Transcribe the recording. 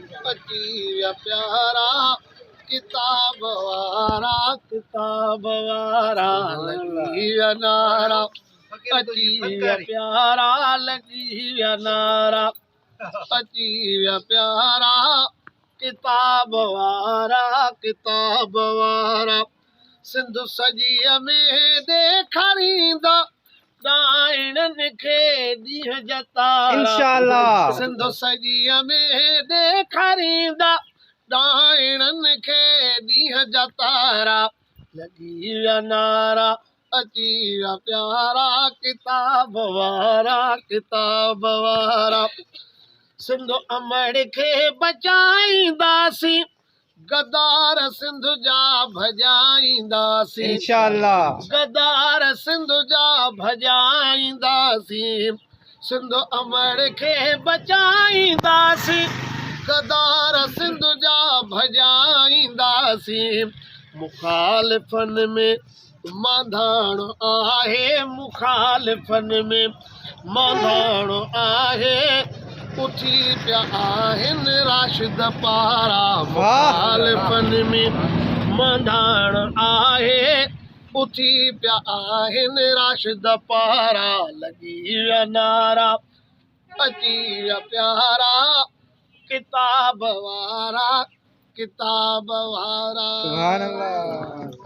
अची विया प्यारा किताब वारा लगी विया नारा अची विया प्यारा लगी विया नारा अची विया प्यारा किताब वारा सिंध सजीअ में ॾेखारींदा ॾाइणनि खे ॾींहं जा तारा इंशाअल्लाह सिंध सजीअ में ॾेखारींदा ॾाइणनि खे ॾींहं जा तारा लॻी विया नारा अची विया प्यारा किताब वारा सिंध अमड़ खे बचाईंदासीं गदार सिंध जा भॼाईंदासीं इंशाअल्लाह गदार सिंध जा भॼाईंदासीं सिंध अमड़ खे बचाईंदासीं गदार सिंध जा भॼाईंदासीं मुखालिफ़नि में मांधाणो आहे मुखालिफ़नि में मांधाणो आहे उथी पिया आहिनि राशिद पारा मुखालिफ़नि में मांधाणो आहे उथी पिया आहिनि राशिद पारा लॻी विया नारा अची विया प्यारा किताब वारा सुभान अल्लाह।